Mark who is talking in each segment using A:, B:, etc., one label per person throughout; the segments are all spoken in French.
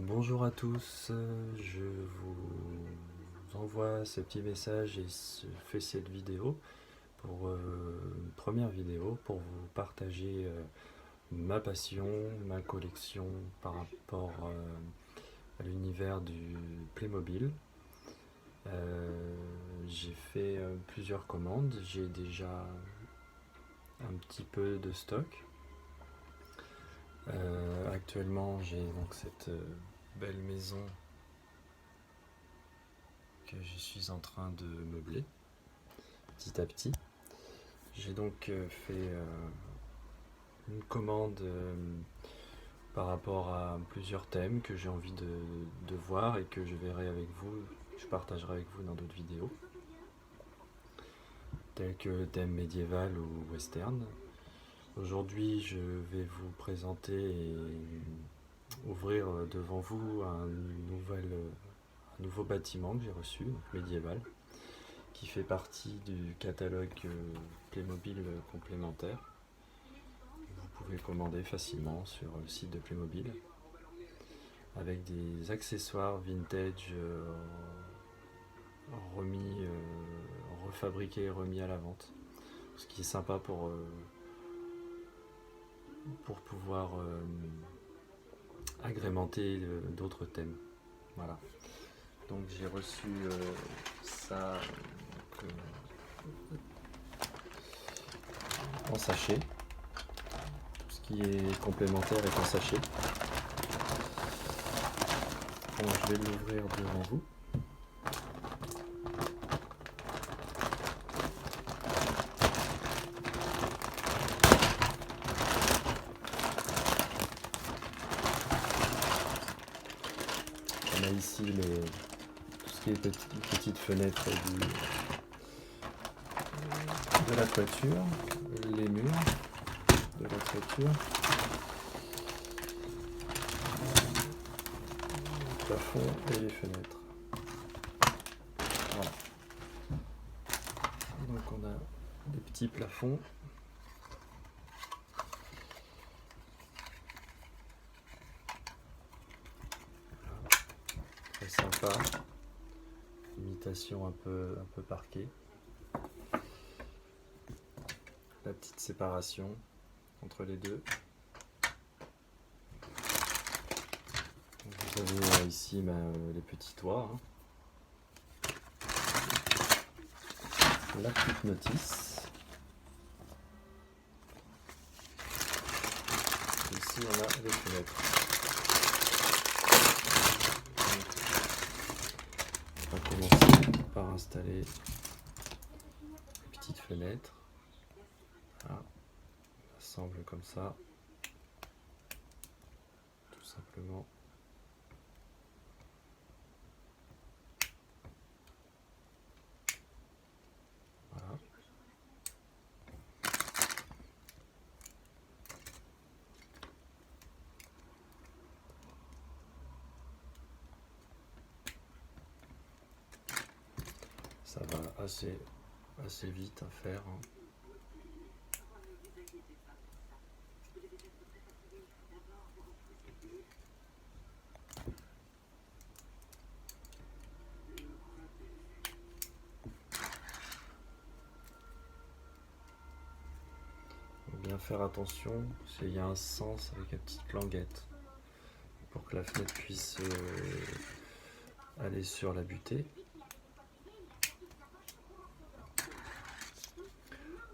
A: Bonjour à tous, je vous envoie ce petit message et fais cette vidéo pour une première vidéo pour vous partager ma passion, ma collection par rapport à l'univers du Playmobil. J'ai fait plusieurs commandes, j'ai déjà un petit peu de stock. Actuellement j'ai donc cette belle maison que je suis en train de meubler petit à petit. J'ai donc fait une commande par rapport à plusieurs thèmes que j'ai envie de voir et que je verrai avec vous, je partagerai avec vous dans d'autres vidéos, tels que le thème médiéval ou western. Aujourd'hui, je vais vous présenter et ouvrir devant vous un nouveau bâtiment que j'ai reçu, médiéval, qui fait partie du catalogue Playmobil complémentaire. Vous pouvez commander facilement sur le site de Playmobil avec des accessoires vintage refabriqués et remis à la vente. Ce qui est sympa pour pouvoir agrémenter d'autres thèmes. Voilà. Donc j'ai reçu ça en sachet. Tout ce qui est complémentaire est en sachet. Bon, je vais l'ouvrir devant vous. On a ici tout ce qui est petite fenêtre de la toiture, les murs de la toiture, le plafond et les fenêtres. Voilà. Donc on a des petits plafonds. Voilà. Très sympa. Imitation un peu parquet. La petite séparation entre les deux. Vous avez ici les petits toits. La petite notice. Et ici on a les fenêtres. On va commencer par installer les petites fenêtres. Voilà. On assemble comme ça. Tout simplement. Voilà. Ça va assez vite à faire. Bien faire attention, parce qu'il y a un sens avec la petite languette pour que la fenêtre puisse aller sur la butée.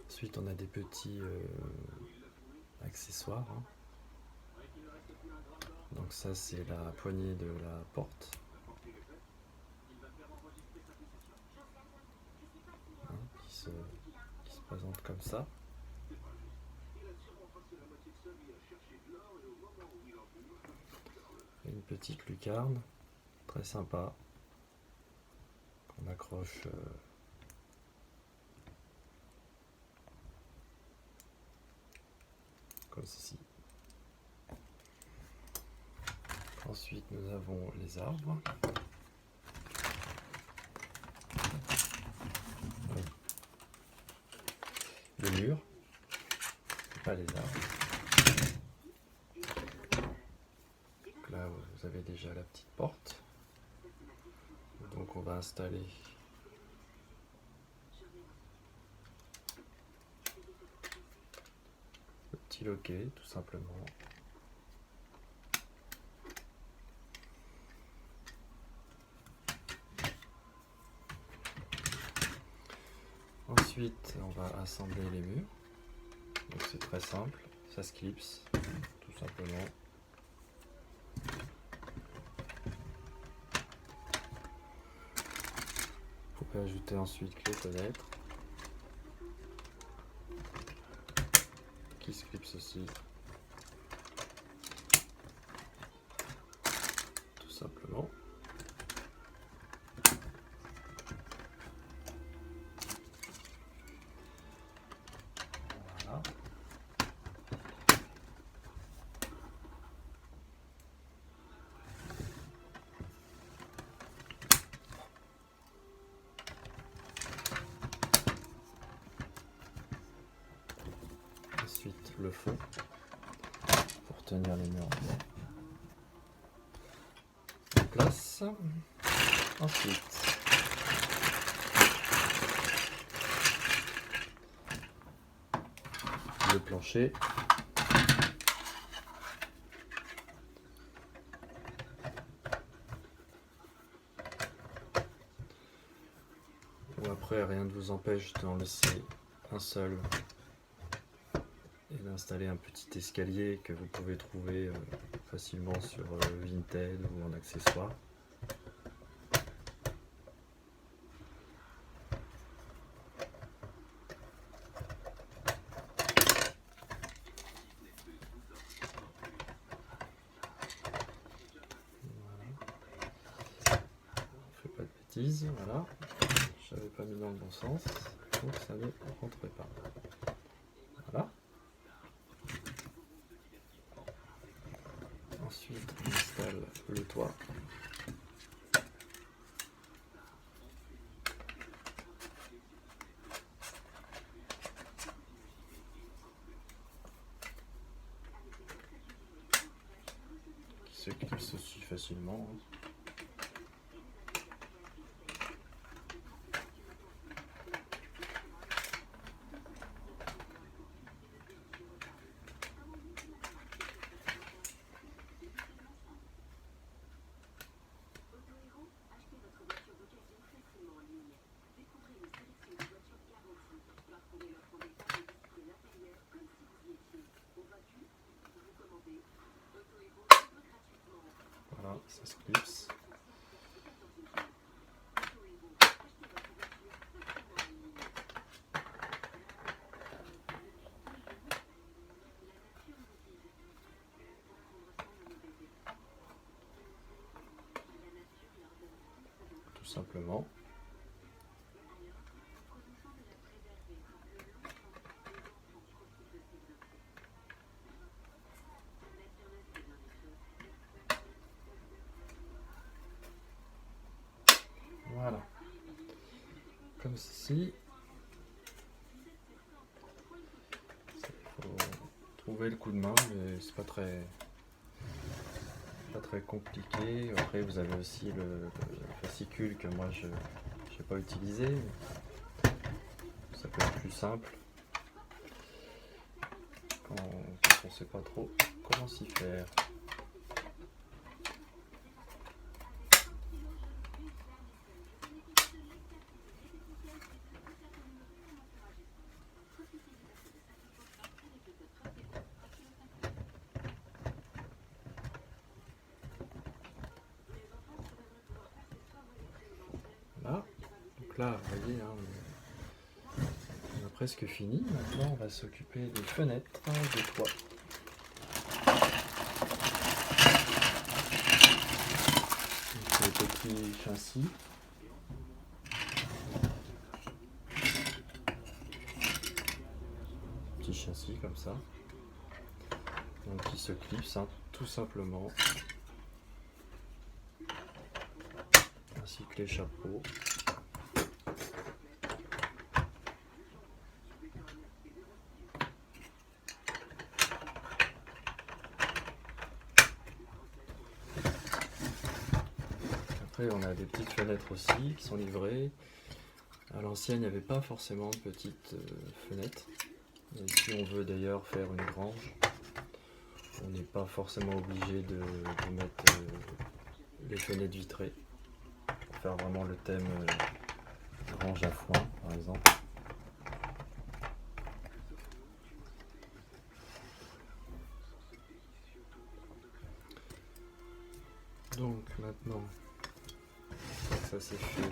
A: Ensuite on a des petits accessoires. Donc ça c'est la poignée de la porte. Qui se présente comme ça. Et une petite lucarne, très sympa, qu'on accroche comme ceci. Ensuite nous avons les arbres. Le mur, pas les arbres. Donc là vous avez déjà la petite porte. Donc on va installer le petit loquet tout simplement. Ensuite on va assembler les murs. Donc c'est très simple, ça se clipse tout simplement. Vous pouvez ajouter ensuite clé fenêtre qui se clipse aussi tout simplement. Voilà. Ensuite le fond pour tenir les murs en place. Ensuite le plancher. Ou après rien ne vous empêche d'en laisser un seul et d'installer un petit escalier que vous pouvez trouver facilement sur Vinted ou en accessoire. Voilà, j'avais pas mis dans le bon sens, donc ça ne rentrait pas. Voilà. Ensuite, on installe le toit. Qui se clipse aussi facilement. Voilà, ça se clipse. Tout simplement. Voilà, comme ceci. Il faut trouver le coup de main, mais c'est pas très compliqué. Après, vous avez aussi le fascicule que moi je n'ai pas utilisé. Ça peut être plus simple quand on ne sait pas trop comment s'y faire. Voilà, donc là, vous voyez, hein, on a presque fini. Maintenant, on va s'occuper des fenêtres de toit. Donc, les petits châssis. Petit châssis comme ça. Donc, qui se clipse, hein, tout simplement. Ainsi que les chapeaux. Après, on a des petites fenêtres aussi qui sont livrées. À l'ancienne, il n'y avait pas forcément de petites fenêtres. Et si on veut d'ailleurs faire une grange, on n'est pas forcément obligé de mettre les fenêtres vitrées. Pour faire vraiment le thème grange à foin, par exemple. Donc maintenant que ça c'est fait,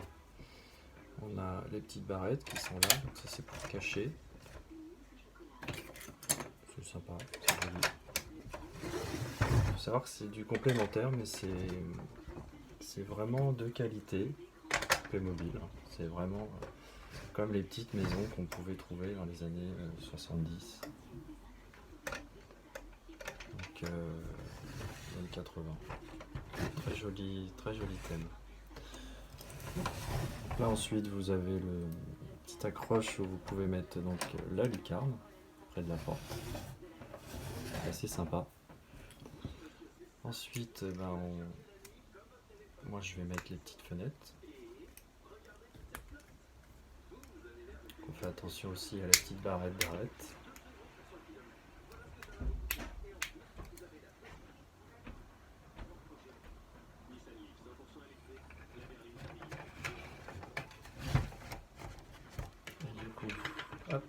A: on a les petites barrettes qui sont là, donc ça c'est pour cacher. C'est sympa, c'est joli. Il faut savoir que c'est du complémentaire, mais c'est vraiment de qualité. Playmobil, c'est vraiment comme les petites maisons qu'on pouvait trouver dans les années 70, donc années 80. Très joli thème. Donc là ensuite vous avez le petit accroche où vous pouvez mettre donc la lucarne près de la porte. C'est assez sympa. Ensuite moi je vais mettre les petites fenêtres. On fait attention aussi à la petite barrette d'arrête. Du coup, hop.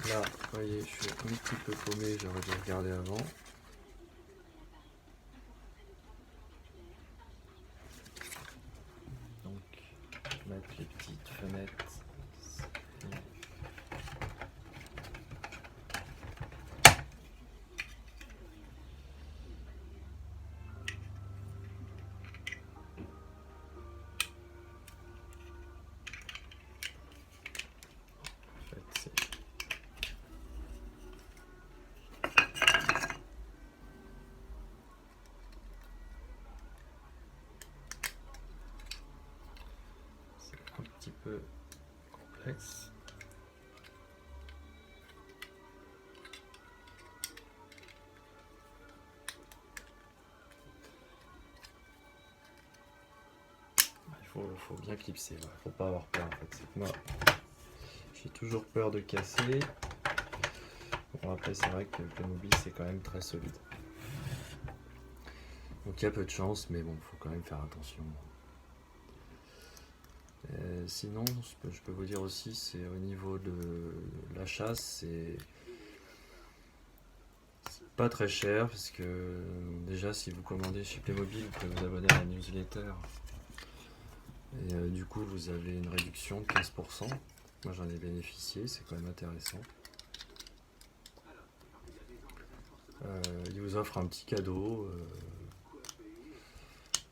A: Là, vous voyez, je suis un petit peu paumé, j'aurais dû regarder avant. Donc, mettre les petites fenêtres. Un petit peu complexe. Il faut bien clipser, il faut pas avoir peur en fait. C'est que moi, j'ai toujours peur de casser. Bon, après c'est vrai que le Playmobil c'est quand même très solide. Donc il y a peu de chance, mais bon, il faut quand même faire attention. Sinon, ce que je peux vous dire aussi, c'est au niveau de la chasse, c'est pas très cher, parce que déjà si vous commandez chez Playmobil, vous pouvez vous abonner à la newsletter. Et du coup, vous avez une réduction de 15%. Moi, j'en ai bénéficié, c'est quand même intéressant. Il vous offre un petit cadeau,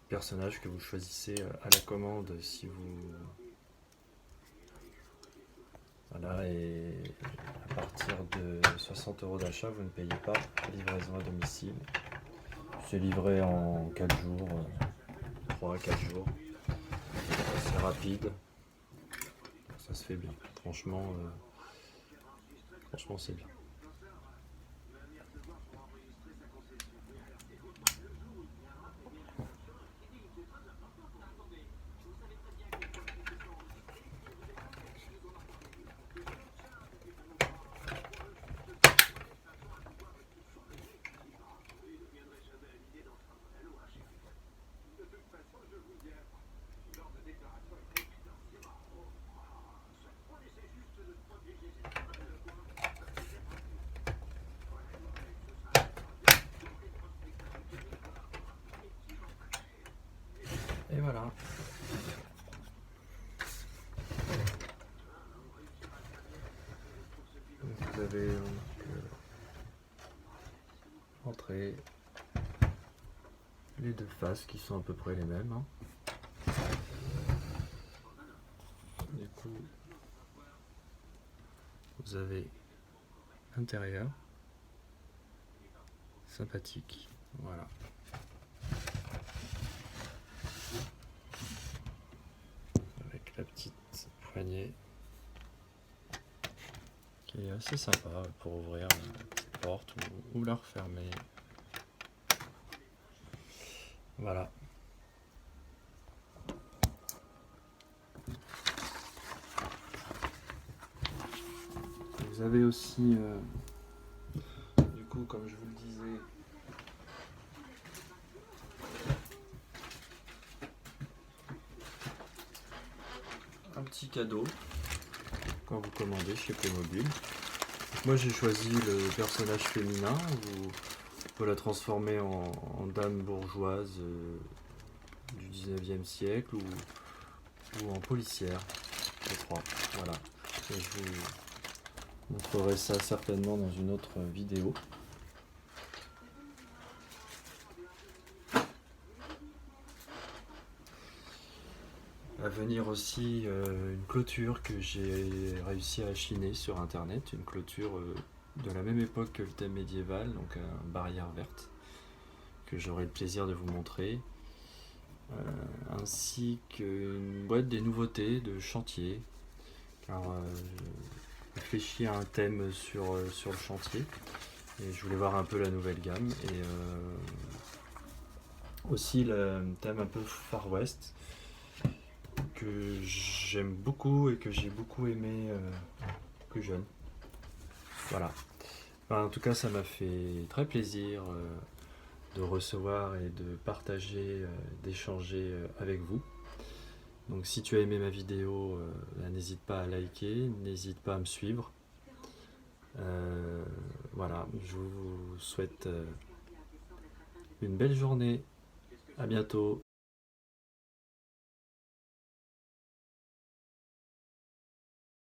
A: personnage que vous choisissez à la commande si vous... Voilà, et à partir de 60 € d'achat, vous ne payez pas la livraison à domicile. C'est livré en 4 jours, 3 à 4 jours. C'est rapide, ça se fait bien. Franchement c'est bien. Et voilà. Vous avez entrée, les deux faces qui sont à peu près les mêmes. Du coup, vous avez l'intérieur, sympathique, voilà. Avec la petite poignée qui est assez sympa pour ouvrir la petite porte ou la refermer. Voilà. Vous avez aussi, du coup, comme je vous le disais, un petit cadeau quand vous commandez chez Playmobil. Moi j'ai choisi le personnage féminin, vous pouvez la transformer en dame bourgeoise du 19e siècle ou en policière, je crois. Voilà. Et je vous montrerai ça certainement dans une autre vidéo. À venir aussi une clôture que j'ai réussi à chiner sur internet, une clôture de la même époque que le thème médiéval, donc barrière verte, que j'aurai le plaisir de vous montrer, ainsi qu'une boîte des nouveautés de chantier, car je réfléchis à un thème sur le chantier, et je voulais voir un peu la nouvelle gamme, et aussi le thème un peu Far West, que j'aime beaucoup et que j'ai beaucoup aimé plus jeune. Voilà. Enfin, en tout cas, ça m'a fait très plaisir de recevoir et de partager, d'échanger avec vous. Donc si tu as aimé ma vidéo, n'hésite pas à liker, n'hésite pas à me suivre. Voilà, je vous souhaite une belle journée. À bientôt.